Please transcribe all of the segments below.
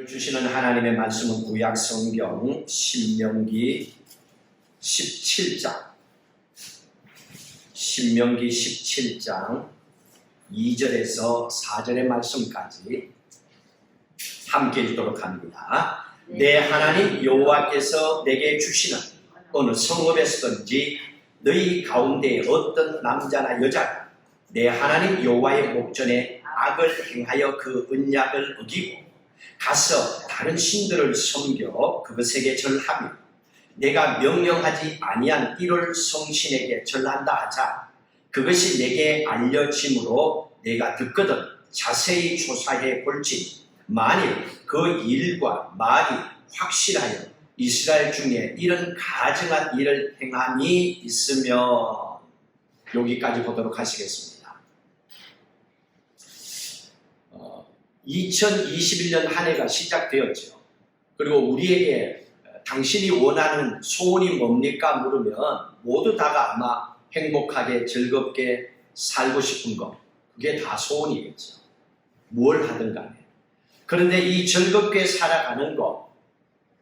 주시는 하나님의 말씀은 구약 성경 신명기 17장 2절에서 4절의 말씀까지 함께 읽도록 합니다. 내 하나님 여호와께서 내게 주시는 어느 성읍에서든지 너희 가운데 어떤 남자나 여자가 내 하나님 여호와의 목전에 악을 행하여 그 언약을 어기고 가서 다른 신들을 섬겨 그것에게 절하며 내가 명령하지 아니한 이를 성신에게 절한다 하자 그것이 내게 알려짐으로 내가 듣거든 자세히 조사해 볼지 만일 그 일과 말이 확실하여 이스라엘 중에 이런 가증한 일을 행함이 있으면 여기까지 보도록 하시겠습니다. 2021년 한 해가 시작되었죠. 그리고 우리에게 당신이 원하는 소원이 뭡니까 물으면 모두 다가 아마 행복하게 즐겁게 살고 싶은 거 그게 다 소원이겠죠. 뭘 하든 간에. 그런데 이 즐겁게 살아가는 거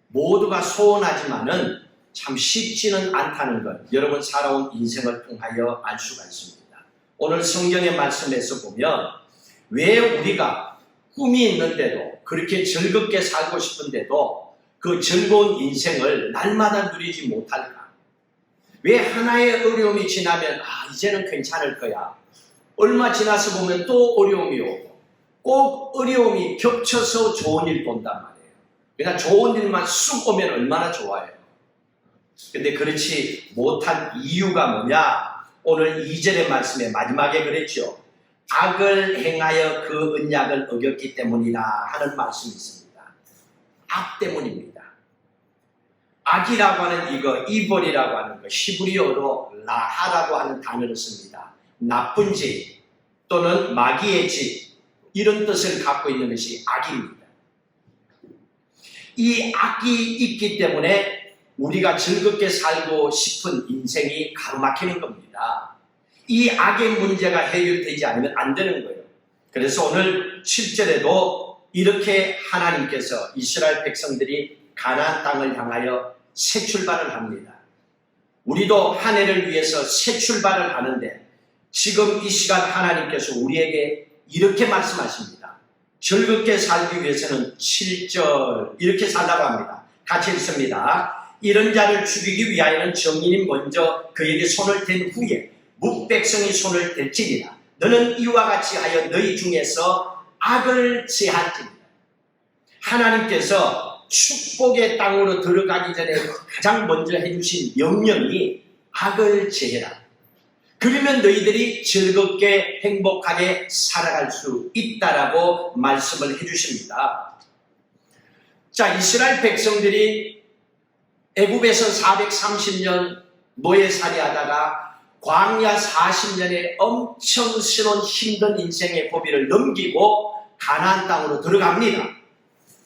모두가 소원하지만은 참 쉽지는 않다는 것 여러분 살아온 인생을 통하여 알 수가 있습니다. 오늘 성경의 말씀에서 보면 왜 우리가 꿈이 있는데도 그렇게 즐겁게 살고 싶은데도 그 즐거운 인생을 날마다 누리지 못할까? 왜 하나의 어려움이 지나면 이제는 괜찮을 거야. 얼마 지나서 보면 또 어려움이 오고 꼭 어려움이 겹쳐서 좋은 일 본단 말이에요. 그냥 좋은 일만 쑥 오면 얼마나 좋아요. 근데 그렇지 못한 이유가 뭐냐? 오늘 2절의 말씀의 마지막에 그랬죠. 악을 행하여 그 언약을 어겼기 때문이다 하는 말씀이 있습니다. 악 때문입니다. 악이라고 하는 이거, 이벌이라고 하는 거, 히브리어로 라하라고 하는 단어를 씁니다. 나쁜 짓 또는 마귀의 짓 이런 뜻을 갖고 있는 것이 악입니다. 이 악이 있기 때문에 우리가 즐겁게 살고 싶은 인생이 가로막히는 겁니다. 이 악의 문제가 해결되지 않으면 안 되는 거예요. 그래서 오늘 7절에도 이렇게 하나님께서 이스라엘 백성들이 가나안 땅을 향하여 새 출발을 합니다. 우리도 한 해를 위해서 새 출발을 하는데 지금 이 시간 하나님께서 우리에게 이렇게 말씀하십니다. 즐겁게 살기 위해서는 7절 이렇게 살라고 합니다. 같이 읽습니다. 이런 자를 죽이기 위하여는 정인이 먼저 그에게 손을 댄 후에 묵백성이 손을 댈지니라. 너는 이와 같이 하여 너희 중에서 악을 제할지니라. 하나님께서 축복의 땅으로 들어가기 전에 가장 먼저 해주신 명령이 악을 제해라. 그러면 너희들이 즐겁게 행복하게 살아갈 수 있다라고 말씀을 해주십니다. 자, 이스라엘 백성들이 애굽에서 430년 노예살이 하다가 광야 40년의 엄청 스러운 힘든 인생의 고비를 넘기고 가나안 땅으로 들어갑니다.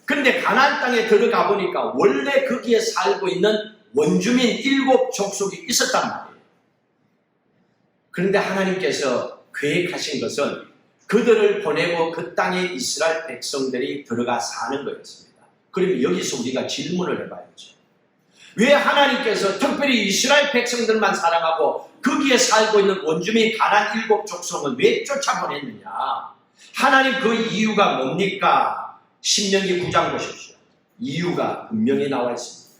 그런데 가나안 땅에 들어가 보니까 원래 거기에 살고 있는 원주민 7족속이 있었단 말이에요. 그런데 하나님께서 계획하신 것은 그들을 보내고 그 땅에 이스라엘 백성들이 들어가 사는 거였습니다. 그러면 여기서 우리가 질문을 해봐야죠. 왜 하나님께서 특별히 이스라엘 백성들만 사랑하고 거기에 살고 있는 원주민 가나안 7족속은 왜 쫓아보냈느냐? 하나님 그 이유가 뭡니까? 신명기 9장 보십시오. 이유가 분명히 나와 있습니다.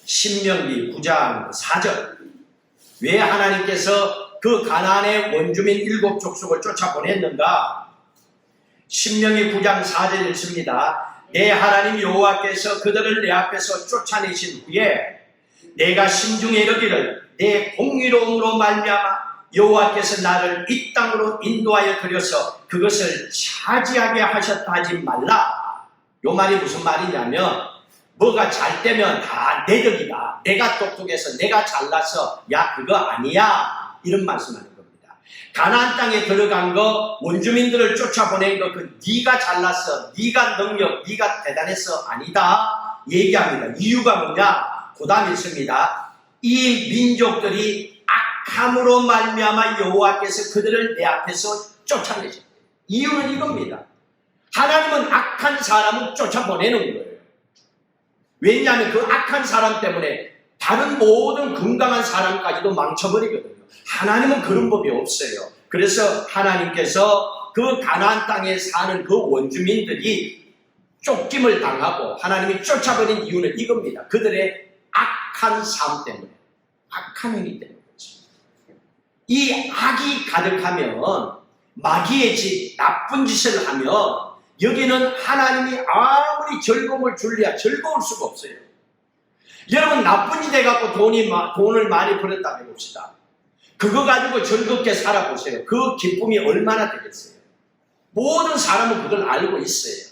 신명기 9장 4절. 왜 하나님께서 그 가나안의 원주민 7족속을 쫓아보냈는가? 신명기 9장 4절 읽습니다. 내 하나님 여호와께서 그들을 내 앞에서 쫓아내신 후에 내가 심중에 이르기를 내 공의로움으로 말미암아 여호와께서 나를 이 땅으로 인도하여 들여서 그것을 차지하게 하셨다 하지 말라. 요 말이 무슨 말이냐면 뭐가 잘 되면 다 내 덕이다. 내가 똑똑해서 내가 잘나서 야 그거 아니야. 이런 말씀하는 겁니다. 가나안 땅에 들어간 거 원주민들을 쫓아보낸 거 그 네가 잘났어. 네가 능력 네가 대단해서 아니다. 얘기합니다. 이유가 뭐냐? 고담 있습니다. 이 민족들이 악함으로 말미암아 여호와께서 그들을 내 앞에서 쫓아내셨다. 이유는 이겁니다. 하나님은 악한 사람은 쫓아보내는 거예요. 왜냐하면 그 악한 사람 때문에 다른 모든 건강한 사람까지도 망쳐버리거든요. 하나님은 그런 법이 없어요. 그래서 하나님께서 그 가나안 땅에 사는 그 원주민들이 쫓김을 당하고 하나님이 쫓아버린 이유는 이겁니다. 그들의 악한 삶 때문에, 악한 행위 때문이죠. 이 악이 가득하면, 마귀의 집, 나쁜 짓을 하면 여기는 하나님이 아무리 즐거움을 줄려야 즐거울 수가 없어요. 여러분, 나쁜 짓 해갖고 돈을 많이 벌었다 해봅시다. 그거 가지고 즐겁게 살아보세요. 그 기쁨이 얼마나 되겠어요? 모든 사람은 그걸 알고 있어요.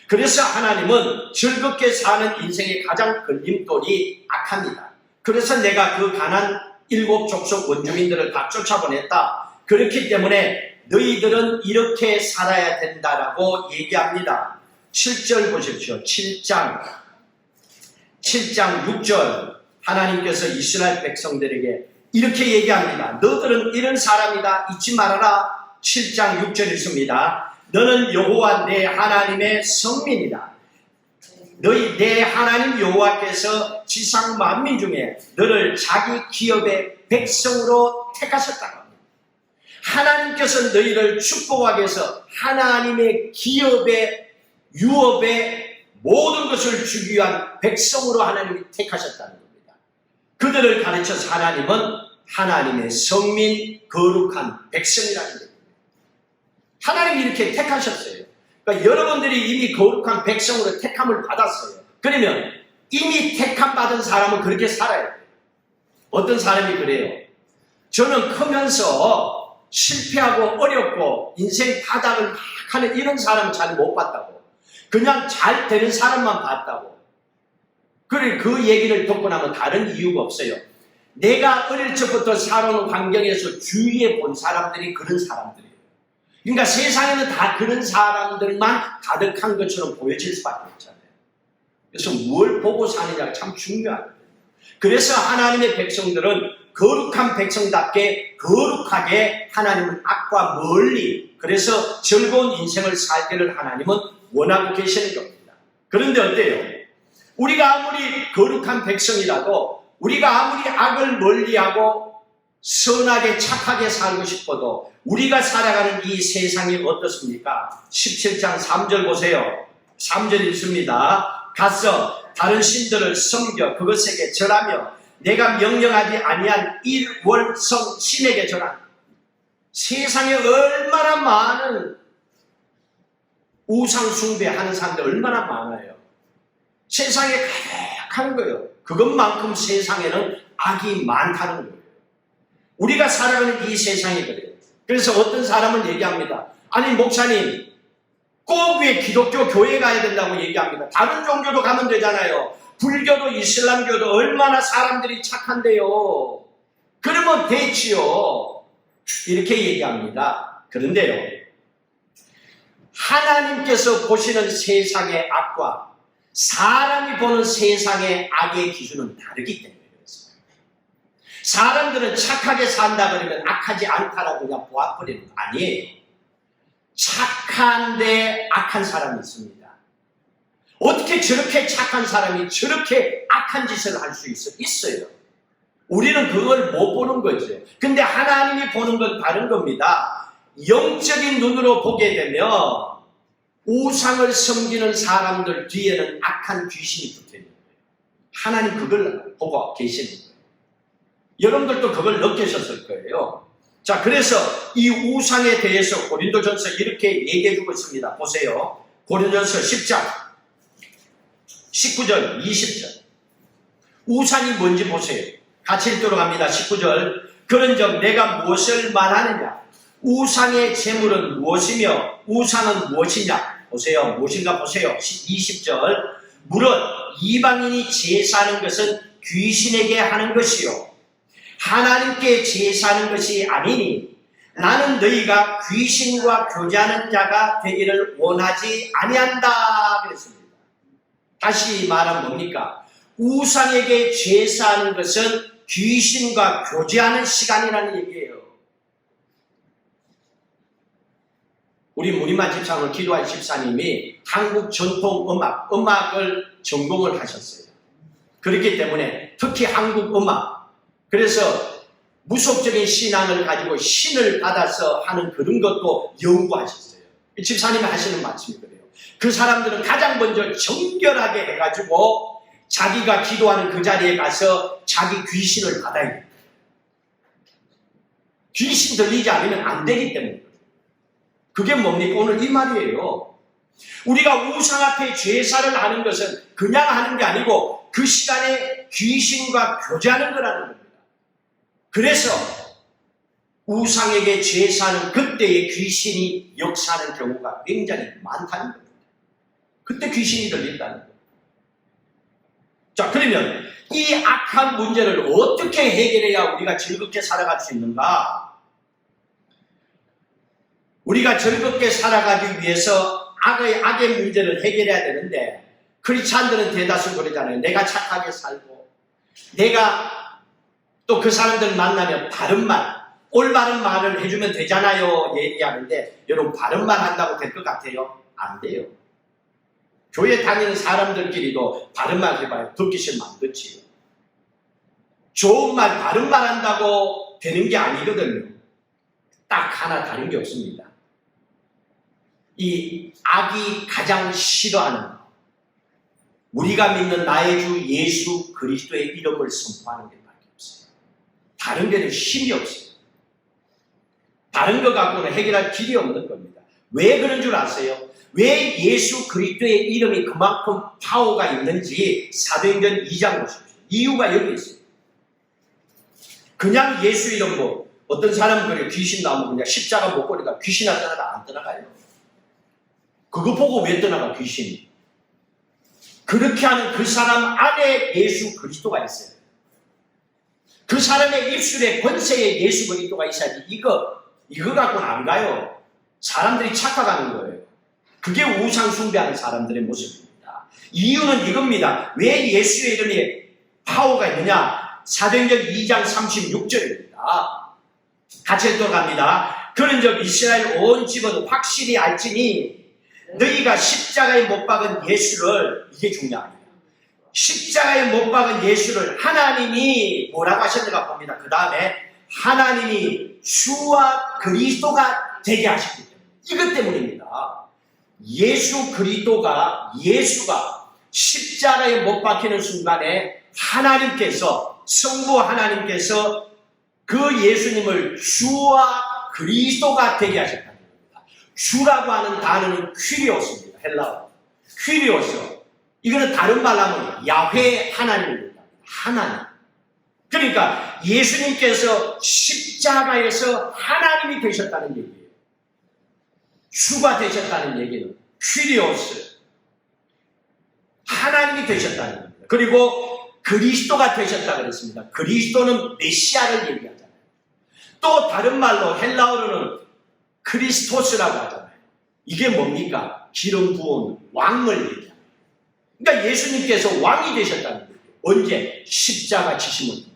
그래서 하나님은 즐겁게 사는 인생의 가장 걸림돌이 악합니다. 그래서 내가 그 가난 7 족속 원주민들을 다 쫓아보냈다. 그렇기 때문에 너희들은 이렇게 살아야 된다라고 얘기합니다. 7절 보십시오. 7장 6절 하나님께서 이스라엘 백성들에게 이렇게 얘기합니다. 너들은 이런 사람이다. 잊지 말아라. 7장 6절 있습니다. 너는 여호와 내 하나님의 성민이다. 너희 내 하나님 여호와께서 지상 만민 중에 너를 자기 기업의 백성으로 택하셨다고 합니다. 하나님께서 너희를 축복하기 위해서 하나님의 기업의 유업의 모든 것을 주기 위한 백성으로 하나님이 택하셨다는 겁니다. 그들을 가르쳐서 하나님은 하나님의 성민 거룩한 백성이라는 겁니다. 하나님이 이렇게 택하셨어요. 그러니까 여러분들이 이미 거룩한 백성으로 택함을 받았어요. 그러면 이미 택함 받은 사람은 그렇게 살아야 돼요. 어떤 사람이 그래요. 저는 크면서 실패하고 어렵고 인생 바닥을 막 하는 이런 사람은 잘 못 봤다고. 그냥 잘 되는 사람만 봤다고. 그래, 그 얘기를 듣고 나면 다른 이유가 없어요. 내가 어릴 적부터 살아온 환경에서 주위에 본 사람들이 그런 사람들이에요. 그러니까 세상에는 다 그런 사람들만 가득한 것처럼 보여질 수밖에 없잖아요. 그래서 뭘 보고 사느냐가 참 중요하거든요. 그래서 하나님의 백성들은 거룩한 백성답게 거룩하게 하나님은 악과 멀리, 그래서 즐거운 인생을 살기를 하나님은 원하고 계시는 겁니다. 그런데 어때요? 우리가 아무리 거룩한 백성이라도, 우리가 아무리 악을 멀리하고 선하게 착하게 살고 싶어도 우리가 살아가는 이 세상이 어떻습니까? 17장 3절 보세요. 3절 읽습니다. 가서 다른 신들을 섬겨 그것에게 절하며 내가 명령하지 아니한 일월성 신에게 절하라. 세상에 얼마나 많은 우상 숭배하는 사람들 얼마나 많아요. 세상에 가득한 거예요. 그것만큼 세상에는 악이 많다는 거예요. 우리가 살아가는 이 세상이 그래요. 그래서 어떤 사람은 얘기합니다. 아니 목사님, 꼭 왜 기독교 교회 가야 된다고 얘기합니다. 다른 종교도 가면 되잖아요. 불교도 이슬람교도 얼마나 사람들이 착한데요. 그러면 됐지요. 이렇게 얘기합니다. 그런데요, 하나님께서 보시는 세상의 악과 사람이 보는 세상의 악의 기준은 다르기 때문에 그렇습니다. 사람들은 착하게 산다 그러면 악하지 않다라고 그냥 보아버리는 거 아니에요. 착한데 악한 사람이 있습니다. 어떻게 저렇게 착한 사람이 저렇게 악한 짓을 할 수 있어요? 우리는 그걸 못 보는 거죠. 근데 하나님이 보는 건 다른 겁니다. 영적인 눈으로 보게 되면 우상을 섬기는 사람들 뒤에는 악한 귀신이 붙어 있는 거예요. 하나님 그걸 보고 계시는 거예요. 여러분들도 그걸 느끼셨을 거예요. 자, 그래서 이 우상에 대해서 고린도전서 이렇게 얘기해 주고 있습니다. 보세요. 고린도전서 10장 19절 20절. 우상이 뭔지 보세요. 같이 읽도록 합니다. 19절. 그런즉 내가 무엇을 말하느냐? 우상의 제물은 무엇이며 우상은 무엇이냐? 보세요. 무엇인가 보세요. 20절. 무릇 이방인이 제사하는 것은 귀신에게 하는 것이요 하나님께 제사하는 것이 아니니 나는 너희가 귀신과 교제하는 자가 되기를 원하지 아니한다 그랬습니다. 다시 말하면 뭡니까? 우상에게 제사하는 것은 귀신과 교제하는 시간이라는 얘기예요. 우리 무리만 집사님을 기도한 집사님이 한국 전통 음악을 전공을 하셨어요. 그렇기 때문에 특히 한국 음악, 그래서 무속적인 신앙을 가지고 신을 받아서 하는 그런 것도 연구하셨어요. 집사님이 하시는 말씀이 그래요. 그 사람들은 가장 먼저 정결하게 해가지고 자기가 기도하는 그 자리에 가서 자기 귀신을 받아야 돼요. 귀신 들리지 않으면 안 되기 때문에. 그게 뭡니까? 오늘 이 말이에요. 우리가 우상 앞에 제사를 하는 것은 그냥 하는 게 아니고 그 시간에 귀신과 교제하는 거라는 겁니다. 그래서 우상에게 제사는 그때의 귀신이 역사하는 경우가 굉장히 많다는 겁니다. 그때 귀신이 들린다는 거예요. 자, 그러면 이 악한 문제를 어떻게 해결해야 우리가 즐겁게 살아갈 수 있는가? 우리가 즐겁게 살아가기 위해서 악의 문제를 해결해야 되는데, 크리스찬들은 대다수 그러잖아요. 내가 착하게 살고, 내가 또 그 사람들 만나면 바른 말, 올바른 말을 해주면 되잖아요. 얘기하는데, 여러분, 바른 말 한다고 될 것 같아요? 안 돼요. 교회 다니는 사람들끼리도 바른 말 해봐요. 듣기 싫으면 안 듣지요. 좋은 말, 바른 말 한다고 되는 게 아니거든요. 딱 하나 다른 게 없습니다. 이 악이 가장 싫어하는 것, 우리가 믿는 나의 주 예수 그리스도의 이름을 선포하는 게 밖에 없어요. 다른 데는 힘이 없어요. 다른 것 갖고는 해결할 길이 없는 겁니다. 왜 그런 줄 아세요? 왜 예수 그리스도의 이름이 그만큼 파워가 있는지 사도행전 2장 보십시오. 이유가 여기 있어요. 그냥 예수 이름 뭐 어떤 사람은 그래 귀신 나오면 그냥 십자가 못 보니까 귀신 안 떠나가 안 떠나가요. 그거 보고 왜 떠나가 귀신이? 그렇게 하는 그 사람 안에 예수 그리스도가 있어요. 그 사람의 입술에 권세에 예수 그리스도가 있어야지 이거 갖고는 안 가요. 사람들이 착각하는 거예요. 그게 우상 숭배하는 사람들의 모습입니다. 이유는 이겁니다. 왜 예수의 이름에 파워가 있느냐? 사도행전 2장 36절입니다. 같이 읽어갑니다. 그런즉 이스라엘 온 집은 확실히 알지니 너희가 십자가에 못 박은 예수를, 이게 중요합니다. 십자가에 못 박은 예수를 하나님이 뭐라고 하셨는가 봅니다. 그 다음에 하나님이 주와 그리스도가 되게 하셨기 때문에, 이것 때문입니다. 예수가 십자가에 못 박히는 순간에 하나님께서, 성부 하나님께서 그 예수님을 주와 그리스도가 되게 하셨다는 겁니다. 주라고 하는 단어는 퀴리오스입니다. 헬라어. 퀴리오스. 이거는 다른 말로 하면 야훼 하나님입니다. 하나님. 그러니까 예수님께서 십자가에서 하나님이 되셨다는 얘기예요. 주가 되셨다는 얘기는 퀴리오스. 하나님이 되셨다는 겁니다. 그리고 그리스도가 되셨다 그랬습니다. 그리스도는 메시아를 얘기하잖아요. 또 다른 말로 헬라어로는 크리스토스라고 하잖아요. 이게 뭡니까? 기름 부은 왕을 얘기합니다. 그러니까 예수님께서 왕이 되셨다는 거예요. 언제? 십자가 지심을 통하여.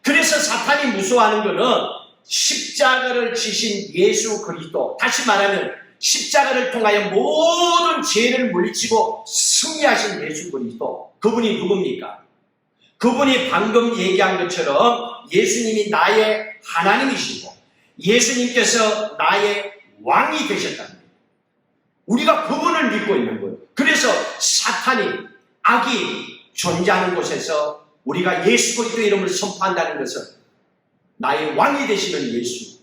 그래서 사탄이 무서워하는 것은 십자가를 지신 예수 그리스도, 다시 말하면 십자가를 통하여 모든 죄를 물리치고 승리하신 예수 그리스도, 그분이 누굽니까? 그분이 방금 얘기한 것처럼 예수님이 나의 하나님이시고 예수님께서 나의 왕이 되셨다는 거예요. 우리가 그분을 믿고 있는 거예요. 그래서 사탄이, 악이 존재하는 곳에서 우리가 예수 그리스도의 이름을 선포한다는 것은 나의 왕이 되시는 예수,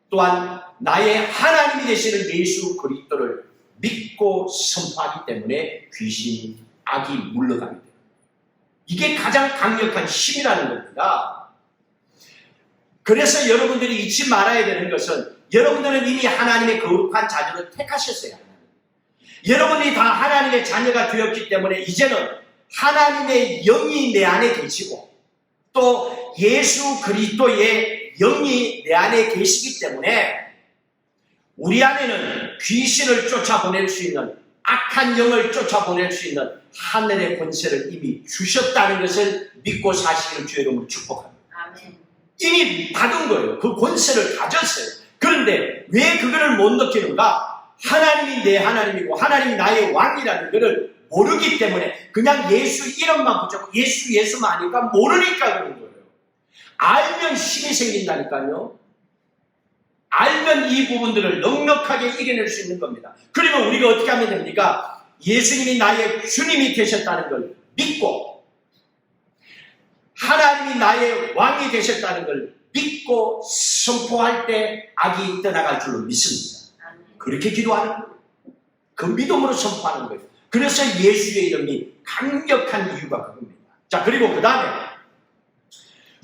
또한 나의 하나님이 되시는 예수 그리스도를 믿고 선포하기 때문에 귀신이, 악이 물러가게 됩니다. 이게 가장 강력한 힘이라는 겁니다. 그래서 여러분들이 잊지 말아야 되는 것은, 여러분들은 이미 하나님의 거룩한 자녀를 택하셨어요. 여러분이 다 하나님의 자녀가 되었기 때문에 이제는 하나님의 영이 내 안에 계시고 또 예수 그리스도의 영이 내 안에 계시기 때문에 우리 안에는 귀신을 쫓아보낼 수 있는, 악한 영을 쫓아보낼 수 있는 하늘의 권세를 이미 주셨다는 것을 믿고 사시는 주의 이름으로 축복합니다. 아멘. 이미 받은 거예요. 그 권세를 가졌어요. 그런데 왜 그거를 못 느끼는가? 하나님이 내 하나님이고 하나님이 나의 왕이라는 것을 모르기 때문에 그냥 예수 이름만 붙잡고 예수만 하니까 모르니까 그런 거예요. 알면 힘이 생긴다니까요. 알면 이 부분들을 넉넉하게 이겨낼 수 있는 겁니다. 그러면 우리가 어떻게 하면 됩니까? 예수님이 나의 주님이 되셨다는 걸 믿고 하나님이 나의 왕이 되셨다는 걸 믿고 선포할 때 악이 떠나갈 줄로 믿습니다. 그렇게 기도하는 거예요. 그 믿음으로 선포하는 거예요. 그래서 예수의 이름이 강력한 이유가 그겁니다. 자, 그리고 그 다음에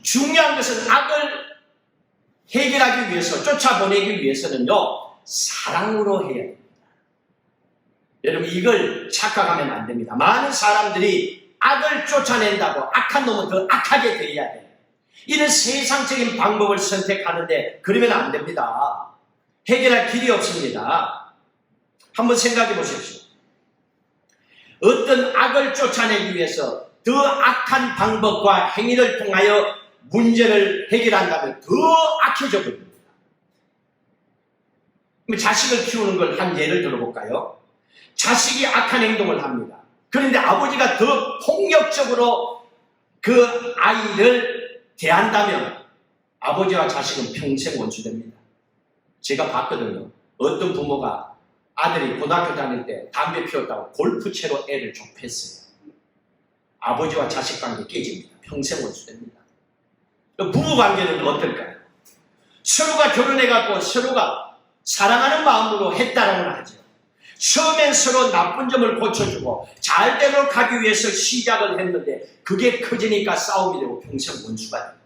중요한 것은 악을 해결하기 위해서, 쫓아보내기 위해서는요, 사랑으로 해야 됩니다. 여러분, 이걸 착각하면 안 됩니다. 많은 사람들이 악을 쫓아낸다고 악한 놈은 더 악하게 대해야 돼요. 이런 세상적인 방법을 선택하는데 그러면 안 됩니다. 해결할 길이 없습니다. 한번 생각해 보십시오. 어떤 악을 쫓아내기 위해서 더 악한 방법과 행위를 통하여 문제를 해결한다면 더 악해져 버립니다. 자식을 키우는 걸 한 예를 들어볼까요? 자식이 악한 행동을 합니다. 그런데 아버지가 더 폭력적으로 그 아이를 대한다면 아버지와 자식은 평생 원수됩니다. 제가 봤거든요. 어떤 부모가 아들이 고등학교 다닐 때 담배 피웠다고 골프채로 애를 좁혔어요. 아버지와 자식 관계 깨집니다. 평생 원수됩니다. 부부관계는 어떨까요? 서로가 결혼해갖고 서로가 사랑하는 마음으로 했다라고는 하죠. 처음엔 서로 나쁜 점을 고쳐주고 잘되도록 하기 위해서 시작을 했는데 그게 커지니까 싸움이 되고 평생 원수가 됩니다.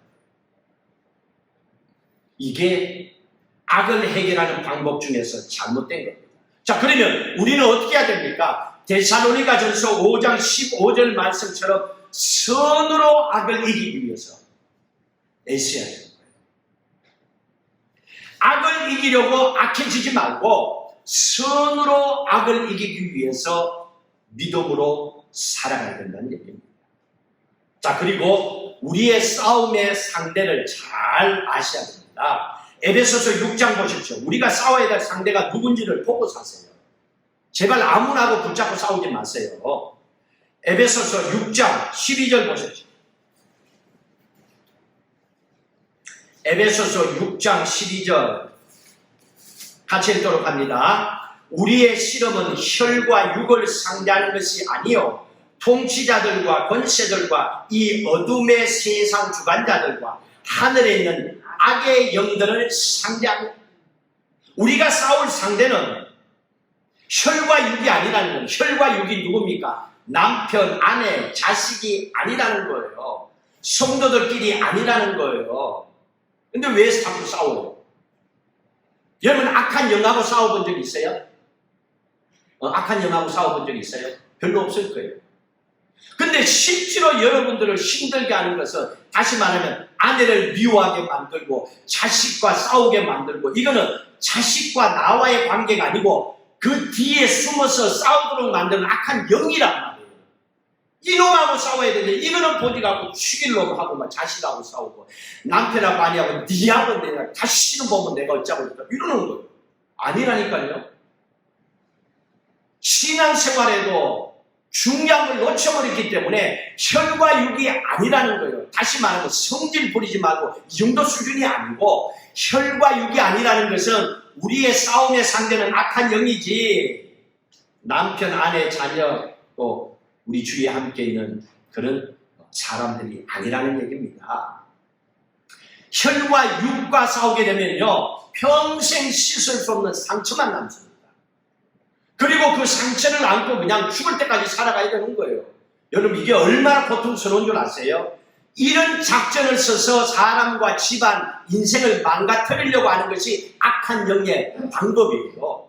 이게 악을 해결하는 방법 중에서 잘못된 겁니다. 자, 그러면 우리는 어떻게 해야 됩니까? 데살로니가전서 5장 15절 말씀처럼 선으로 악을 이기기 위해서 애써야 되는 거예요. 악을 이기려고 악해지지 말고 선으로 악을 이기기 위해서 믿음으로 살아가야 된다는 얘기입니다. 자, 그리고 우리의 싸움의 상대를 잘 아셔야 됩니다. 에베소서 6장 보십시오. 우리가 싸워야 될 상대가 누군지를 보고 사세요. 제발 아무나하고 붙잡고 싸우지 마세요. 에베소서 6장 12절 보십시오. 에베소서 6장 12절 같이 읽도록 합니다. 우리의 실험은 혈과 육을 상대하는 것이 아니요 통치자들과 권세들과 이 어둠의 세상 주관자들과 하늘에 있는 악의 영들을 상대하고, 우리가 싸울 상대는 혈과 육이 아니라는 거예요. 혈과 육이 누굽니까? 남편, 아내, 자식이 아니라는 거예요. 성도들끼리 아니라는 거예요. 근데 왜 자꾸 싸워요? 여러분 악한 영하고 싸워본 적 있어요? 악한 영하고 싸워본 적 있어요? 별로 없을 거예요. 근데 실제로 여러분들을 힘들게 하는 것은 다시 말하면 아내를 미워하게 만들고 자식과 싸우게 만들고, 이거는 자식과 나와의 관계가 아니고 그 뒤에 숨어서 싸우도록 만드는 악한 영이란 말이에요. 이놈하고 싸워야 되는데 이거는 보디가고 죽일 놈하고 막 자식하고 싸우고 남편하고 아니하고 니하고 내가 다시는 보면 내가 어쩌고 저쩌고 이러는 거예요. 아니라니까요. 신앙생활에도 중요한 걸 놓쳐버렸기 때문에 혈과 육이 아니라는 거예요. 다시 말하면 성질 부리지 말고 이 정도 수준이 아니고, 혈과 육이 아니라는 것은 우리의 싸움의 상대는 악한 영이지 남편, 아내, 자녀 또 우리 주위에 함께 있는 그런 사람들이 아니라는 얘기입니다. 혈과 육과 싸우게 되면요 평생 씻을 수 없는 상처만 남습니다. 그리고 그 상처를 안고 그냥 죽을 때까지 살아가야 되는 거예요. 여러분 이게 얼마나 고통스러운 줄 아세요? 이런 작전을 써서 사람과 집안, 인생을 망가뜨리려고 하는 것이 악한 영의 방법이에요.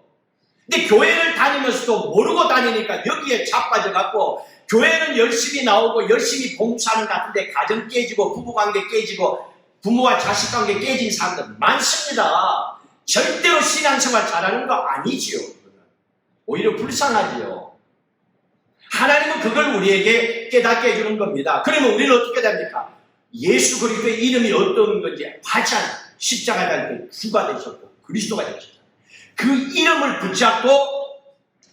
근데 교회를 다니면서도 모르고 다니니까 여기에 자빠져갖고 교회는 열심히 나오고 열심히 봉사하는 것 같은데 가정 깨지고 부부관계 깨지고 부모와 자식관계 깨진 사람들 많습니다. 절대로 신앙생활 잘하는 거 아니지요. 오히려 불쌍하지요. 하나님은 그걸 우리에게 깨닫게 해주는 겁니다. 그러면 우리는 어떻게 됩니까? 예수 그리스도의 이름이 어떤 건지 화장 십자가 달 때 주가 되셨고 그리스도가 되셨다. 그 이름을 붙잡고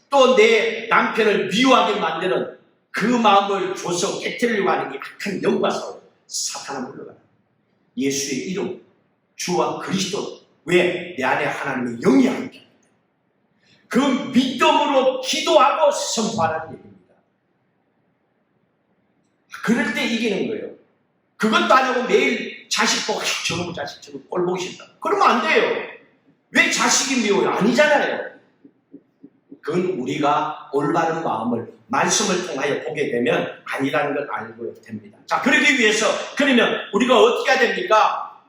또 내 남편을 미워하게 만드는 그 마음을 줘서 깨뜨리려고 하는 이 악한 영과 싸워 사탄아 물러가라. 예수의 이름, 주와 그리스도, 왜? 내 안에 하나님의 영이 함께 그 믿음으로 기도하고 선포하라는 얘기입니다. 그럴 때 이기는 거예요. 그것도 아니고 매일 자식 보고 저놈 자식 저놈 꼴 보기 싫다. 그러면 안 돼요. 왜 자식이 미워요? 아니잖아요. 그건 우리가 올바른 마음을 말씀을 통하여 보게 되면 아니라는 걸 알고 됩니다. 자, 그러기 위해서 그러면 우리가 어떻게 해야 됩니까?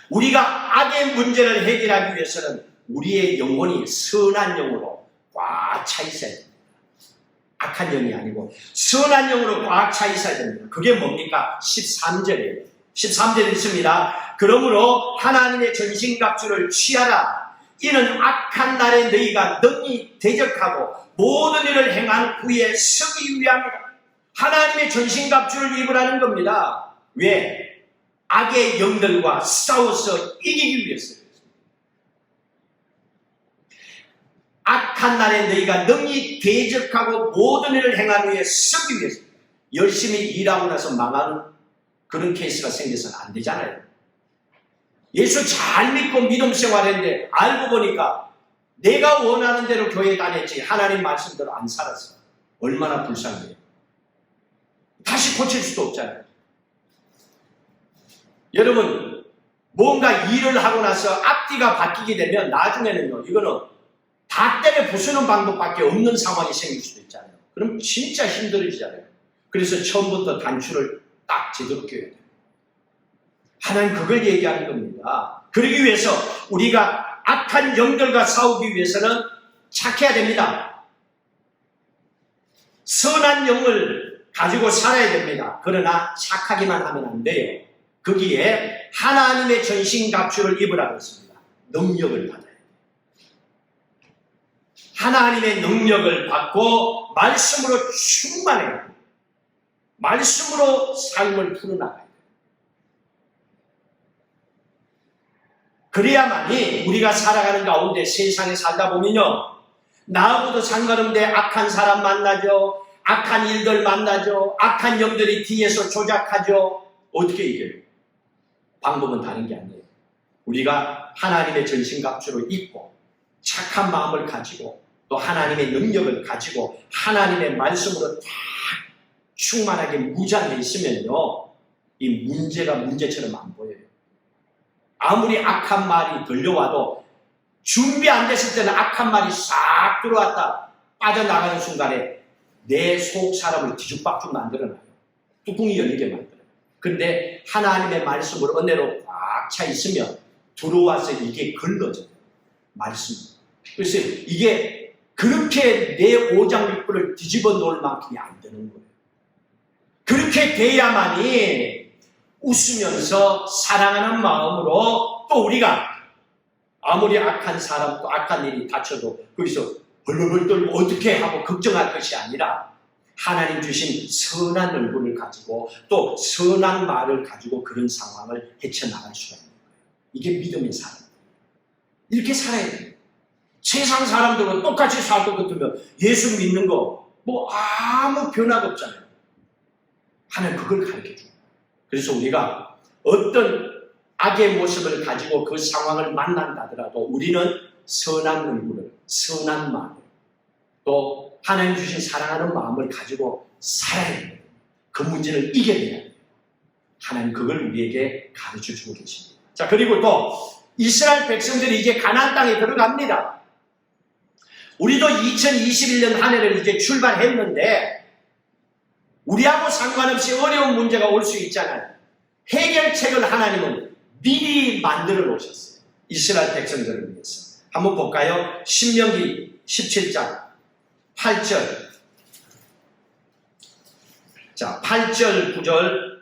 우리가 악의 문제를 해결하기 위해서는 우리의 영혼이 선한 영으로 꽉 차 있어야 됩니다. 악한 영이 아니고 선한 영으로 꽉 차 있어야 됩니다. 그게 뭡니까? 13절이에요. 13절에 있습니다. 그러므로 하나님의 전신갑주를 취하라. 이는 악한 날에 너희가 능히 대적하고 모든 일을 행한 후에 서기 위함이다. 하나님의 전신갑주를 입으라는 겁니다. 왜? 악의 영들과 싸워서 이기기 위해서요. 악한 날에 너희가 능히 대적하고 모든 일을 행한 후에 서기 위해서. 열심히 일하고 나서 망하는 그런 케이스가 생겨서는 안 되잖아요. 예수 잘 믿고 믿음 생활했는데 알고 보니까 내가 원하는 대로 교회 다녔지 하나님 말씀대로 안 살았어. 얼마나 불쌍해요. 다시 고칠 수도 없잖아요. 여러분, 뭔가 일을 하고 나서 앞뒤가 바뀌게 되면 나중에는요, 이거는 다 때려 부수는 방법밖에 없는 상황이 생길 수도 있잖아요. 그럼 진짜 힘들어지잖아요. 그래서 처음부터 단추를 딱 제대로 껴야 돼요. 하나님 그걸 얘기하는 겁니다. 그러기 위해서 우리가 악한 영들과 싸우기 위해서는 착해야 됩니다. 선한 영을 가지고 살아야 됩니다. 그러나 착하기만 하면 안 돼요. 거기에 하나님의 전신갑주를 입으라고 했습니다. 능력을 받아야 돼요. 하나님의 능력을 받고 말씀으로 충만해야 돼요. 말씀으로 삶을 풀어나가야 돼요. 그래야만이 우리가 살아가는 가운데 세상에 살다 보면요, 나하고도 상관없는데 악한 사람 만나죠, 악한 일들 만나죠, 악한 영들이 뒤에서 조작하죠. 어떻게 이겨요? 방법은 다른 게 아니에요. 우리가 하나님의 전신갑주를 입고 착한 마음을 가지고 또 하나님의 능력을 가지고 하나님의 말씀으로 다 충만하게 무장해 있으면요, 이 문제가 문제처럼 안 보여요. 아무리 악한 말이 들려와도 준비 안 됐을 때는 악한 말이 싹 들어왔다 빠져나가는 순간에 내 속 사람을 뒤죽박죽 만들어놔요. 뚜껑이 열리게 만들어요. 근데 하나님의 말씀으로 은혜로 꽉 차 있으면 들어와서 이게 걸러져요. 말씀. 그래서 이게 그렇게 내 오장육부를 뒤집어 놓을 만큼이 안 되는 거예요. 그렇게 돼야만이 웃으면서 사랑하는 마음으로 또 우리가 아무리 악한 사람 또 악한 일이 닥쳐도 거기서 벌벌 떨고 어떻게 하고 걱정할 것이 아니라 하나님 주신 선한 얼굴을 가지고 또 선한 말을 가지고 그런 상황을 헤쳐나갈 수가 있는 거예요. 이게 믿음의 삶. 이렇게 살아야 돼요. 세상 사람들과 똑같이 살 것 같으면 예수 믿는 거 뭐 아무 변화가 없잖아요. 하나님 그걸 가르쳐줘요. 그래서 우리가 어떤 악의 모습을 가지고 그 상황을 만난다 하더라도 우리는 선한 얼굴을, 선한 마음을, 또 하나님 주신 사랑하는 마음을 가지고 살아야 돼요. 그 문제를 이겨내야 돼요. 하나님 그걸 우리에게 가르쳐주고 계십니다. 자, 그리고 또 이스라엘 백성들이 이제 가나안 땅에 들어갑니다. 우리도 2021년 한 해를 이제 출발했는데 우리하고 상관없이 어려운 문제가 올 수 있잖아요. 해결책을 하나님은 미리 만들어 놓으셨어요. 이스라엘 백성들을 위해서. 한번 볼까요? 신명기 17장 8절. 자, 8절, 9절,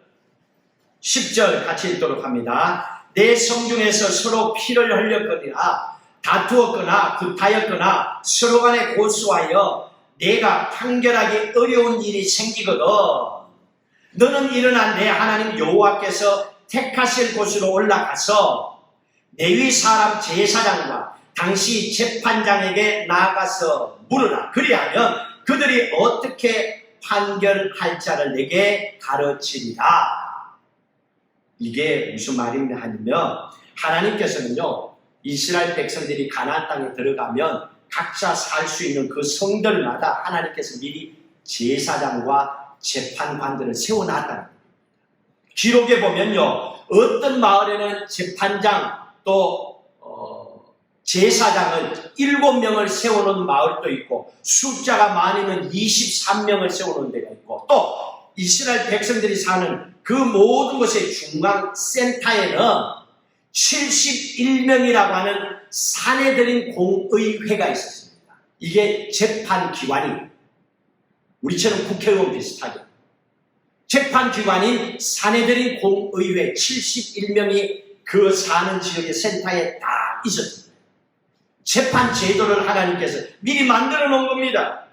10절 같이 읽도록 합니다. 내 성중에서 서로 피를 흘렸거니와 다투었거나 굿하였거나 서로 간에 고소하여 내가 판결하기 어려운 일이 생기거든 너는 일어나 내 하나님 여호와께서 택하실 곳으로 올라가서 레위 사람 제사장과 당시 재판장에게 나아가서 물으라. 그리하면 그들이 어떻게 판결할 자를 내게 가르치리라. 이게 무슨 말이냐 하면 하나님께서는요, 이스라엘 백성들이 가나안 땅에 들어가면 각자 살 수 있는 그 성들마다 하나님께서 미리 제사장과 재판관들을 세워놨다는 겁니다. 기록에 보면요, 어떤 마을에는 재판장 또 제사장을 7명을 세우는 마을도 있고, 숫자가 많으면 23명을 세우는 데가 있고, 또 이스라엘 백성들이 사는 그 모든 것의 중앙 센터에는 71명이라고 하는 사내들인 공의회가 있었습니다. 이게 재판기관이 우리처럼 국회의원 비슷하게 재판기관인 사내들인 공의회 71명이 그 사는 지역의 센터에 다 있었습니다. 재판 제도를 하나님께서 미리 만들어 놓은 겁니다.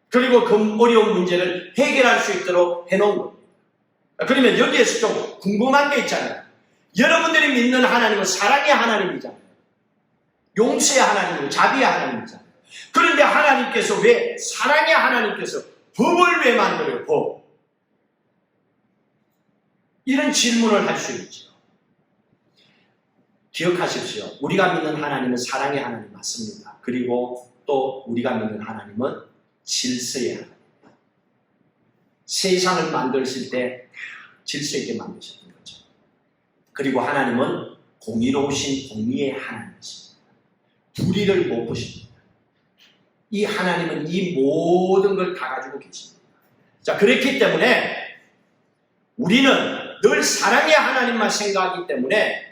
그리고 그 어려운 문제를 해결할 수 있도록 해놓은 겁니다. 그러면 여기에서 좀 궁금한 게 있잖아요. 여러분들이 믿는 하나님은 사랑의 하나님이잖아요. 용서의 하나님이고 자비의 하나님이잖아요. 그런데 하나님께서 왜, 사랑의 하나님께서 법을 왜 만들어요? 법. 이런 질문을 할 수 있죠. 기억하십시오. 우리가 믿는 하나님은 사랑의 하나님 맞습니다. 그리고 또 우리가 믿는 하나님은 질서의 하나님입니다. 세상을 만드실 때 질서 있게 만드셨던 거죠. 그리고 하나님은 공의로우신 공의의 하나님이십니다. 불의를 못 보십니다. 이 하나님은 이 모든 걸 다 가지고 계십니다. 자, 그렇기 때문에 우리는 늘 사랑의 하나님만 생각하기 때문에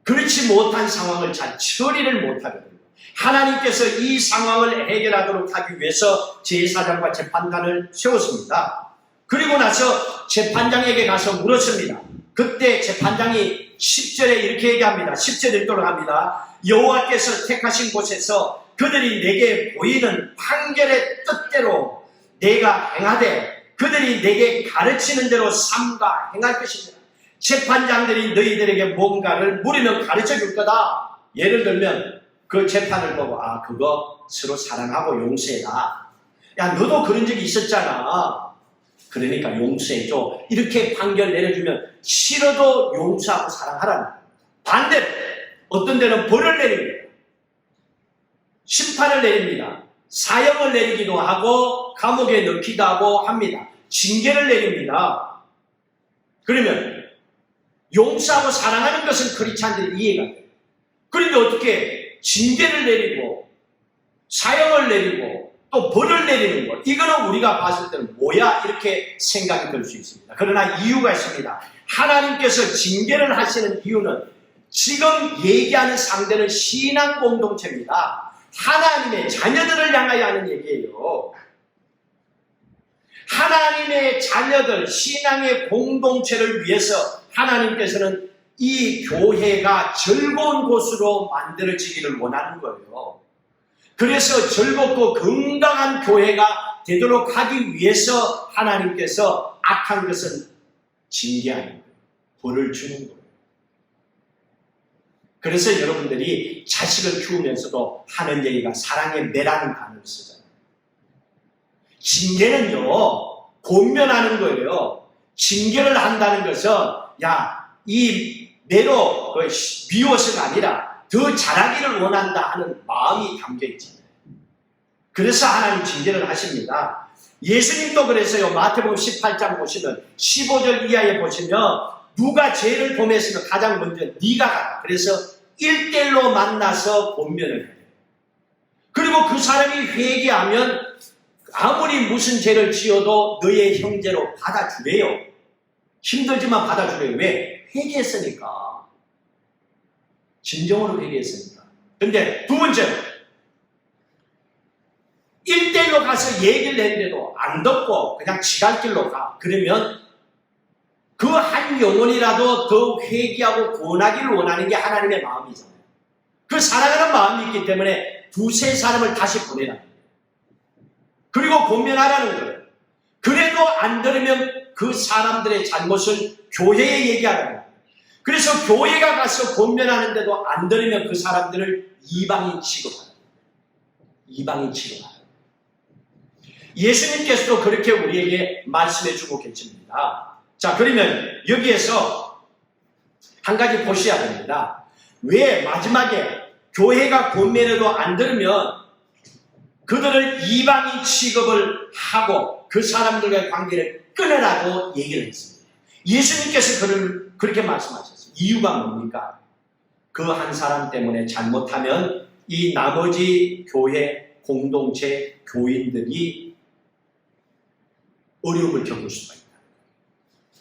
그렇지 못한 상황을 잘 처리를 못하거든요. 하나님께서 이 상황을 해결하도록 하기 위해서 제사장과 재판관을 세웠습니다. 그리고 나서 재판장에게 가서 물었습니다. 그때 재판장이 10절에 이렇게 얘기합니다. 10절 읽도록 합니다. 여호와께서 택하신 곳에서 그들이 내게 보이는 판결의 뜻대로 내가 행하되 그들이 내게 가르치는 대로 삼가 행할 것입니다. 재판장들이 너희들에게 뭔가를 물으면 가르쳐 줄 거다. 예를 들면 그 재판을 보고 그거 서로 사랑하고 용서해라. 야, 너도 그런 적이 있었잖아. 그러니까 용서해줘. 이렇게 판결 내려주면 싫어도 용서하고 사랑하라는 거예요. 반대로 어떤 데는 벌을 내립니다. 심판을 내립니다. 사형을 내리기도 하고 감옥에 넣기도 하고 합니다. 징계를 내립니다. 그러면 용서하고 사랑하는 것은 크리스찬들이 이해가 돼요. 그런데 어떻게 징계를 내리고 사형을 내리고 또 벌을 내리는 것, 이거는 우리가 봤을 때는 뭐야 이렇게 생각이 들 수 있습니다. 그러나 이유가 있습니다. 하나님께서 징계를 하시는 이유는 지금 얘기하는 상대는 신앙 공동체입니다. 하나님의 자녀들을 향하여 하는 얘기예요. 하나님의 자녀들, 신앙의 공동체를 위해서 하나님께서는 이 교회가 즐거운 곳으로 만들어지기를 원하는 거예요. 그래서 즐겁고 건강한 교회가 되도록 하기 위해서 하나님께서 악한 것은 징계하는 거예요. 벌을 주는 거예요. 그래서 여러분들이 자식을 키우면서도 하는 얘기가 사랑의 매라는 단어를 쓰잖아요. 징계는요, 권면하는 거예요. 징계를 한다는 것은 이 매로 미워서가 아니라 더 잘하기를 원한다 하는 마음이 담겨 있잖아요. 그래서 하나님 징계를 하십니다. 예수님도 그래서요, 마태복음 18장 보시면 15절 이하에 보시면 누가 죄를 범했으면 가장 먼저 네가 가라. 그래서 1대1로 만나서 권면을 해요. 그리고 그 사람이 회개하면 아무리 무슨 죄를 지어도 너의 형제로 받아주래요. 힘들지만 받아주래요. 왜? 회개했으니까. 진정으로 회개했으니까. 근데 두 번째로 1대1로 가서 얘기를 했는데도 안 듣고 그냥 지갈 길로 가. 그러면 그 한 영혼이라도 더 회개하고 구원하기를 원하는 게 하나님의 마음이잖아요. 그 사랑하는 마음이 있기 때문에 두세 사람을 다시 보내라. 그리고 권면하라는 거예요. 그래도 안 들으면 그 사람들의 잘못을 교회에 얘기하라는 거예요. 그래서 교회가 가서 권면하는데도 안 들으면 그 사람들을 이방인 취급하는 거예요. 이방인 취급하는 거예요. 예수님께서도 그렇게 우리에게 말씀해 주고 계십니다. 자, 그러면 여기에서 한 가지 보셔야 됩니다. 왜 마지막에 교회가 권면해도 안 들으면 그들을 이방인 취급을 하고 그 사람들과의 관계를 끊으라고 얘기를 했습니다. 예수님께서 그렇게 말씀하셨어요. 이유가 뭡니까? 그 한 사람 때문에 잘못하면 이 나머지 교회 공동체 교인들이 어려움을 겪을 수가 있다.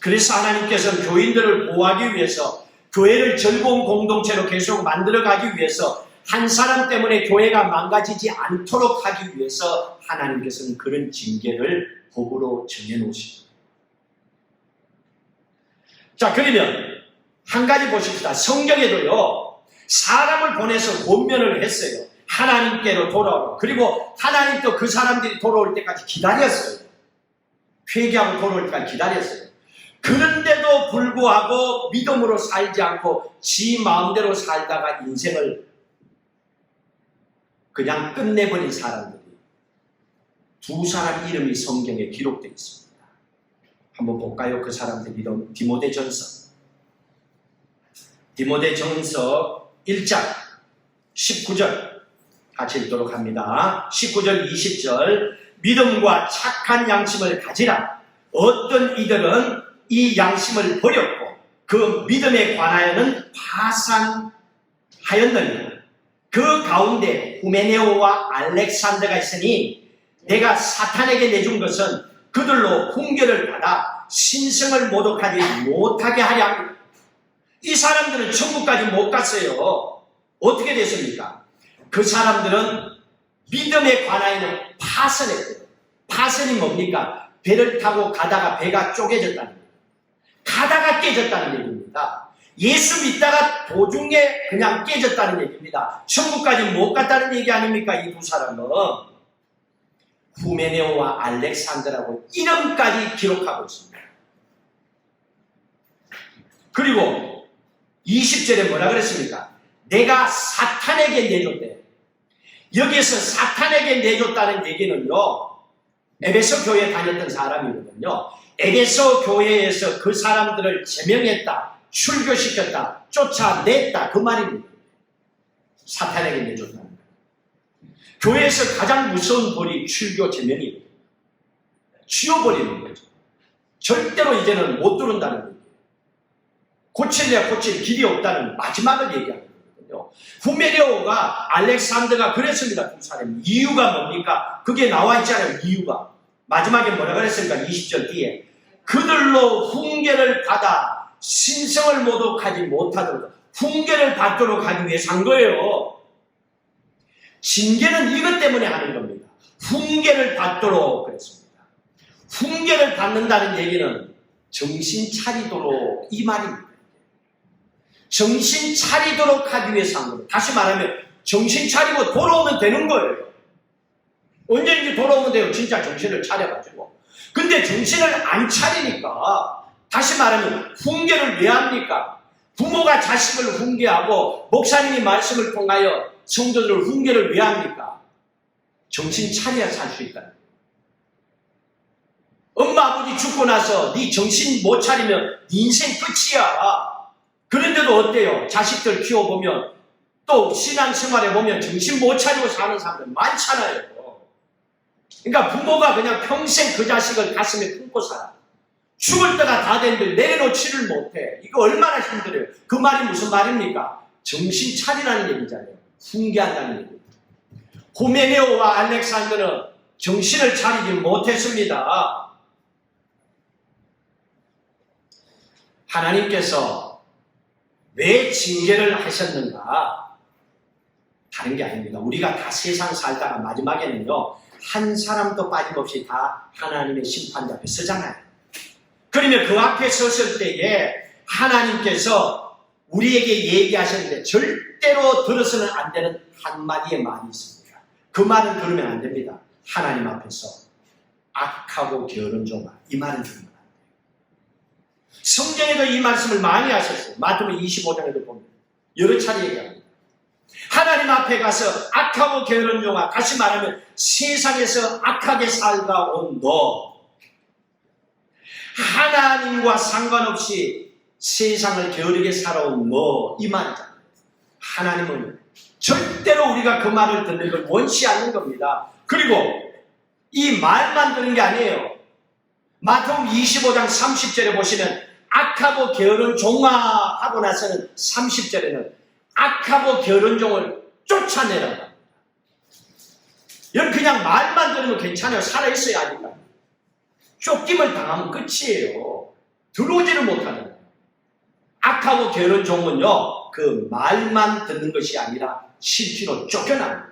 그래서 하나님께서는 교인들을 보호하기 위해서 교회를 즐거운 공동체로 계속 만들어가기 위해서 한 사람 때문에 교회가 망가지지 않도록 하기 위해서 하나님께서는 그런 징계를 법으로 정해놓으십니다. 자, 그러면 한 가지 보십시다. 성경에도요, 사람을 보내서 권면을 했어요. 하나님께로 돌아오라. 그리고 하나님도 그 사람들이 돌아올 때까지 기다렸어요. 회개하고 돌아올 때까지 기다렸어요. 그런데도 불구하고 믿음으로 살지 않고 지 마음대로 살다가 인생을 그냥 끝내버린 사람들이 두 사람 이름이 성경에 기록되어 있습니다. 한번 볼까요? 그 사람들 이름. 디모데전서 1장 19절 같이 읽도록 합니다. 19절 20절 믿음과 착한 양심을 가지라. 어떤 이들은 이 양심을 버렸고 그 믿음에 관하여는 파산하였느니라. 그 가운데 후메네오와 알렉산더가 있으니 내가 사탄에게 내준 것은 그들로 훈계를 받아 신성을 모독하지 못하게 하려 합니다. 이 사람들은 천국까지 못 갔어요. 어떻게 됐습니까? 그 사람들은 믿음에 관하여는 파선했대요. 파선이 뭡니까? 배를 타고 가다가 배가 쪼개졌다는 거예요. 가다가 깨졌다는 얘기입니다. 예수 믿다가 도중에 그냥 깨졌다는 얘기입니다. 천국까지 못 갔다는 얘기 아닙니까? 이 두 사람은. 후메네오와 알렉산더라고 이름까지 기록하고 있습니다. 그리고 20절에 뭐라 그랬습니까? 내가 사탄에게 내줬대. 여기에서 사탄에게 내줬다는 얘기는요, 에베소 교회에 다녔던 사람이거든요. 에베소 교회에서 그 사람들을 제명했다, 출교시켰다, 쫓아냈다, 그 말입니다. 사탄에게 내줬다는 거예요. 교회에서 가장 무서운 벌이 출교 제명입니다. 치워버리는 거죠. 절대로 이제는 못 들은다는 거예요. 고칠래야 고칠 길이 없다는 마지막을 얘기하는 거거든요. 후메네오가 알렉산더가 그랬습니다. 두 사람. 이유가 뭡니까? 그게 나와 있잖아요. 이유가. 마지막에 뭐라 그랬습니까? 20절 뒤에. 그들로 훈계를 받아 신성을 모독하지 못하도록 훈계를 받도록 하기 위해서 한 거예요. 징계는 이것 때문에 하는 겁니다. 훈계를 받도록 그랬습니다. 훈계를 받는다는 얘기는 정신 차리도록 이 말입니다. 정신 차리도록 하기 위해서 한 겁니다. 다시 말하면 정신 차리고 돌아오면 되는 거예요. 언제든지 돌아오면 돼요. 진짜 정신을 차려가지고. 근데 정신을 안 차리니까 다시 말하면 훈계를 왜 합니까? 부모가 자식을 훈계하고 목사님이 말씀을 통하여 성도들을 훈계를 왜 합니까? 정신 차려야 살 수 있다. 엄마 아버지 죽고 나서 네 정신 못 차리면 네 인생 끝이야. 그런데도 어때요? 자식들 키워보면 또 신앙생활에 보면 정신 못 차리고 사는 사람들 많잖아요. 그러니까 부모가 그냥 평생 그 자식을 가슴에 품고 살아. 죽을 때가 다 됐는데 내려놓지를 못해. 이거 얼마나 힘들어요. 그 말이 무슨 말입니까? 정신 차리라는 얘기잖아요. 훈계한다는 얘기입니다. 후메네오와 알렉산더는 정신을 차리지 못했습니다. 하나님께서 왜 징계를 하셨는가? 다른 게 아닙니다. 우리가 다 세상 살다가 마지막에는요, 한 사람도 빠짐없이 다 하나님의 심판대 앞에 서잖아요. 그러면 그 앞에 섰을 때에 하나님께서 우리에게 얘기하셨는데 절대로 들어서는 안 되는 한마디의 말이 있습니다. 그 말은 들으면 안 됩니다. 하나님 앞에서 악하고 게으른 종아, 이 말은 들으면 안 돼요. 성경에도 이 말씀을 많이 하셨어요. 마태복음 25장에도 보면 여러 차례 얘기합니다. 하나님 앞에 가서 악하고 게으른 종아, 다시 말하면 세상에서 악하게 살다 온 너, 하나님과 상관없이 세상을 게으르게 살아온 너, 이 말이잖아요. 하나님은 절대로 우리가 그 말을 듣는 걸 원치 않는 겁니다. 그리고 이 말만 듣는 게 아니에요. 마태복음 25장 30절에 보시면 악하고 게으른 종아 하고 나서는 30절에는 악하고 게으른 종을 쫓아내라고 합니다. 여러분 그냥 말만 들으면 괜찮아요. 살아있어야 하니까. 쫓김을 당하면 끝이에요. 들어오지를 못하는 거예요. 악하고 게으른 종은요, 그 말만 듣는 것이 아니라 실제로 쫓겨납니다.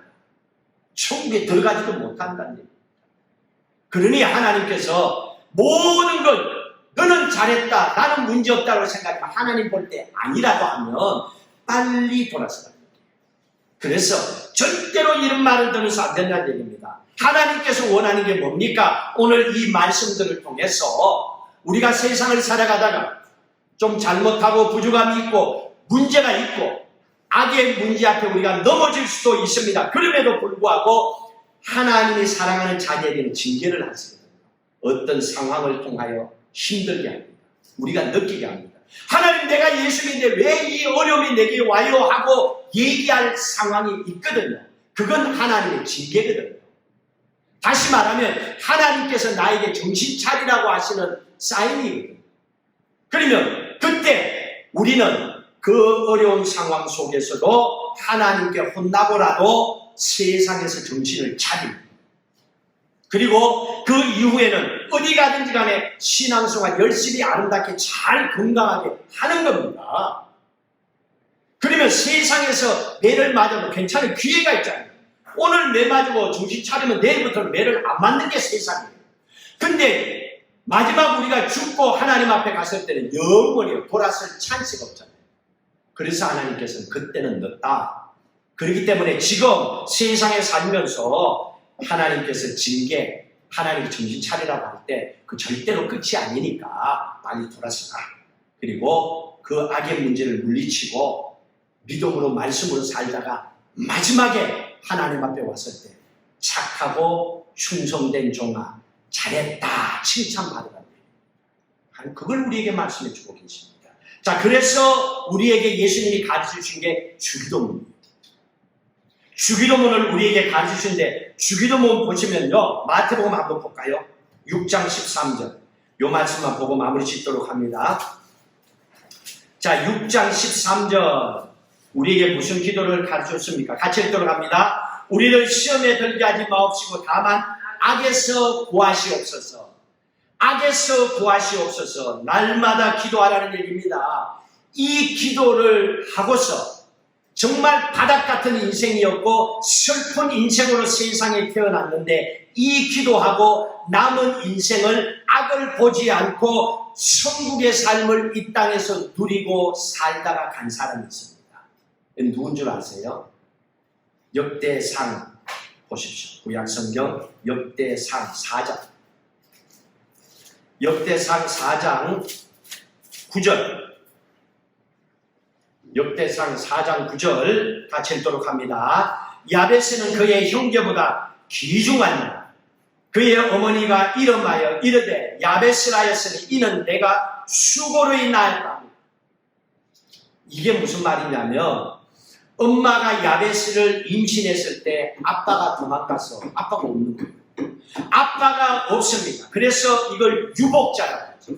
천국에 들어가지도 못한다는 얘기입니다. 그러니 하나님께서 모든 걸 너는 잘했다, 나는 문제없다고 생각하면 하나님 볼 때 아니라고 하면 빨리 돌아서라. 그래서 절대로 이런 말을 들어서 안 된다는 얘기입니다. 하나님께서 원하는 게 뭡니까? 오늘 이 말씀들을 통해서 우리가 세상을 살아가다가 좀 잘못하고 부족함이 있고 문제가 있고 악의 문제 앞에 우리가 넘어질 수도 있습니다. 그럼에도 불구하고 하나님이 사랑하는 자녀에게는 징계를 하시거든요. 어떤 상황을 통하여 힘들게 합니다. 우리가 느끼게 합니다. 하나님, 내가 예수님인데 왜 이 어려움이 내게 와요? 하고 얘기할 상황이 있거든요. 그건 하나님의 징계거든요. 다시 말하면 하나님께서 나에게 정신 차리라고 하시는 사인이거든요. 그러면 그때 우리는 그 어려운 상황 속에서도 하나님께 혼나고라도 세상에서 정신을 차립니다. 그리고 그 이후에는 어디 가든지 간에 신앙생활 열심히 아름답게 잘 건강하게 하는 겁니다. 그러면 세상에서 매를 맞아도 괜찮은 기회가 있잖아요. 오늘 매 맞고 정신 차리면 내일부터는 매를 안 맞는 게 세상이에요. 근데 마지막 우리가 죽고 하나님 앞에 갔을 때는 영원히 돌아설 찬스가 없잖아요. 그래서 하나님께서는 그때는 늦다. 그렇기 때문에 지금 세상에 살면서 하나님께서 징계, 하나님이 정신 차리라고 할 때 그 절대로 끝이 아니니까 빨리 돌아서라. 그리고 그 악의 문제를 물리치고 믿음으로 말씀으로 살다가 마지막에 하나님 앞에 왔을 때 착하고 충성된 종아, 잘했다 칭찬받으라고 해요. 그걸 우리에게 말씀해 주고 계십니다. 자, 그래서 우리에게 예수님이 가르쳐 주신 게 주기도문입니다. 주기도문을 우리에게 가르쳐 주신데, 주기도문 보시면요, 마태복음 한번 볼까요? 6장 13절. 요 말씀만 보고 마무리 짓도록 합니다. 자, 6장 13절. 우리에게 무슨 기도를 가르쳐 줬습니까? 같이 읽도록 합니다. 우리를 시험에 들게 하지 마옵시고 다만 악에서 구하시옵소서. 악에서 구하시옵소서. 날마다 기도하라는 얘기입니다. 이 기도를 하고서 정말 바닥 같은 인생이었고 슬픈 인생으로 세상에 태어났는데 이 기도하고 남은 인생을 악을 보지 않고 천국의 삶을 이 땅에서 누리고 살다가 간 사람이 있습니다. 누군 줄 아세요? 역대상 보십시오. 구약성경 역대상 4장. 역대상 4장 9절. 역대상 4장 9절 같이 읽도록 합니다. 야베스는 그의 형제보다 귀중하니라. 그의 어머니가 이름하여 이르되 야베스라였으니 이는 내가 수고로 낳았다. 이게 무슨 말이냐면 엄마가 야베스를 임신했을 때 아빠가 도망가서 아빠가 없는 거예요. 아빠가 없습니다. 그래서 이걸 유복자라고 하죠.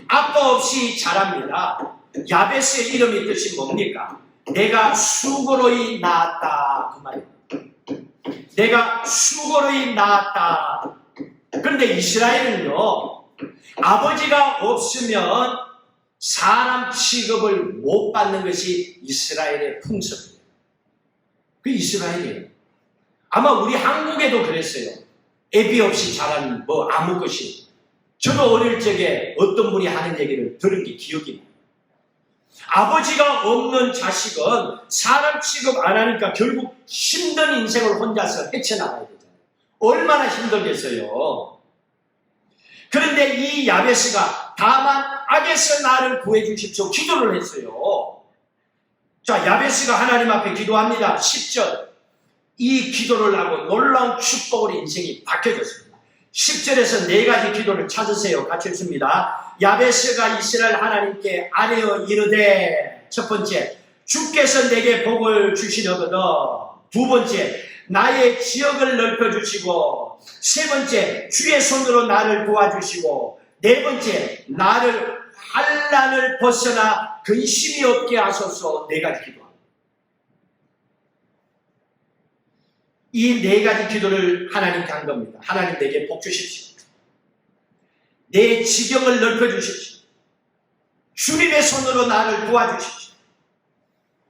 아빠 없이 자랍니다. 야베스의 이름의 뜻이 뭡니까? 내가 수고로이 낳았다. 그 말이에요. 내가 수고로이 낳았다. 그런데 이스라엘은요, 아버지가 없으면 사람 취급을 못 받는 것이 이스라엘의 풍습이에요. 그 이스라엘이에요. 아마 우리 한국에도 그랬어요. 애비 없이 자란 아무 것이. 저도 어릴 적에 어떤 분이 하는 얘기를 들은 게 기억이 나요. 아버지가 없는 자식은 사람 취급 안 하니까 결국 힘든 인생을 혼자서 헤쳐나가야 되잖아요. 얼마나 힘들겠어요. 그런데 이 야베스가 다만 악에서 나를 구해주십시오 기도를 했어요. 자, 야베스가 하나님 앞에 기도합니다. 10절. 이 기도를 하고 놀라운 축복으로 인생이 바뀌어졌습니다. 10절에서 네 가지 기도를 찾으세요. 같이 읽습니다. 야베스가 이스라엘 하나님께 아뢰어 이르되, 첫 번째, 주께서 내게 복을 주시려거든. 두 번째, 나의 지역을 넓혀주시고, 세 번째, 주의 손으로 나를 도와주시고, 네 번째, 나를 환난을 벗어나 근심이 없게 하소서. 네 가지 기도합니다. 이 네 가지 기도를 하나님께 한 겁니다. 하나님 내게 복 주십시오. 내 지경을 넓혀주십시오. 주님의 손으로 나를 도와주십시오.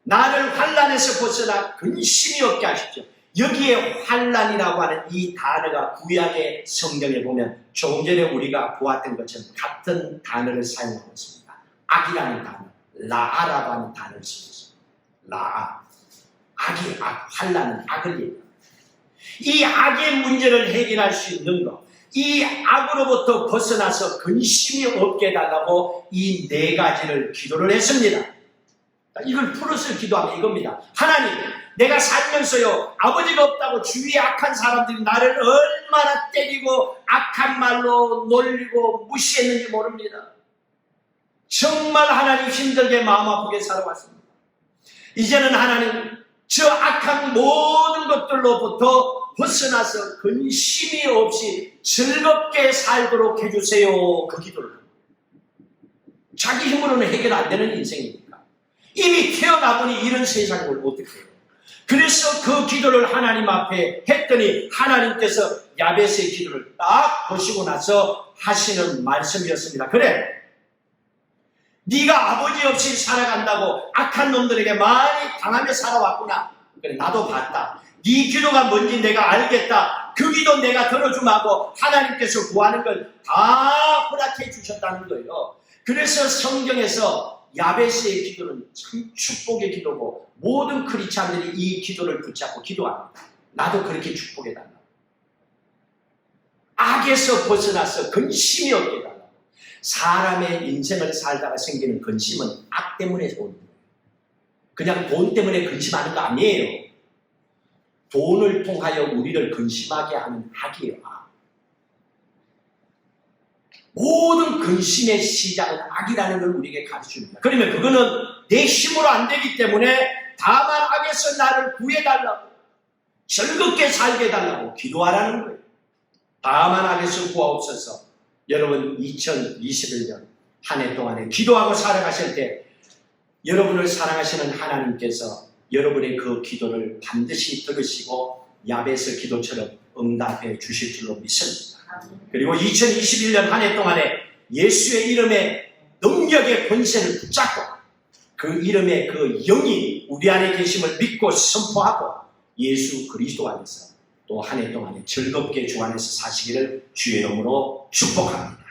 나를 환난에서 벗어나 근심이 없게 하십시오. 여기에 환난이라고 하는 이 단어가 구약의 성경에 보면 조금 전에 우리가 보았던 것처럼 같은 단어를 사용하고 있습니다. 악이라는 단어, 라아라고 하는 단어를 쓰고 있습니다. 라아. 악이 악, 환난은 악을 얘기합니다. 이 악의 문제를 해결할 수 있는 것, 이 악으로부터 벗어나서 근심이 없게 해달라고 이 네 가지를 기도를 했습니다. 이걸 풀어서 기도하면 이겁니다. 하나님, 내가 살면서요, 아버지가 없다고 주위에 악한 사람들이 나를 얼마나 때리고 악한 말로 놀리고 무시했는지 모릅니다. 정말 하나님 힘들게 마음 아프게 살아왔습니다. 이제는 하나님, 저 악한 모든 것들로부터 벗어나서 근심이 없이 즐겁게 살도록 해주세요. 그 기도를. 자기 힘으로는 해결 안 되는 인생이니까. 이미 태어나보니 이런 세상을 어떻게 해요. 그래서 그 기도를 하나님 앞에 했더니 하나님께서 야베스의 기도를 딱 보시고 나서 하시는 말씀이었습니다. 그래, 네가 아버지 없이 살아간다고 악한 놈들에게 많이 당하며 살아왔구나. 그래, 나도 봤다. 네 기도가 뭔지 내가 알겠다. 그 기도 내가 들어주마고 하나님께서 구하는 걸 다 허락해 주셨다는 거예요. 그래서 성경에서 야베스의 기도는 참 축복의 기도고 모든 크리스찬들이 이 기도를 붙잡고 기도합니다. 나도 그렇게 축복해달라. 악에서 벗어나서 근심이 없게 해달라. 사람의 인생을 살다가 생기는 근심은 악 때문에 오는 거예요. 그냥 돈 때문에 근심하는 거 아니에요. 돈을 통하여 우리를 근심하게 하는 악이에요. 악. 모든 근심의 시작은 악이라는 걸 우리에게 가르쳐줍니다. 그러면 그거는 내 힘으로 안 되기 때문에 다만 악에서 나를 구해달라고, 즐겁게 살게 해달라고 기도하라는 거예요. 다만 악에서 구하옵소서. 여러분 2021년 한 해 동안에 기도하고 살아가실 때 여러분을 사랑하시는 하나님께서 여러분의 그 기도를 반드시 들으시고 야베스 기도처럼 응답해 주실 줄로 믿습니다. 그리고 2021년 한 해 동안에 예수의 이름의 능력의 권세를 붙잡고 그 이름의 그 영이 우리 안에 계심을 믿고 선포하고 예수 그리스도 안에서 또 한 해 동안에 즐겁게 주 안에서 사시기를 주의 이름으로 축복합니다.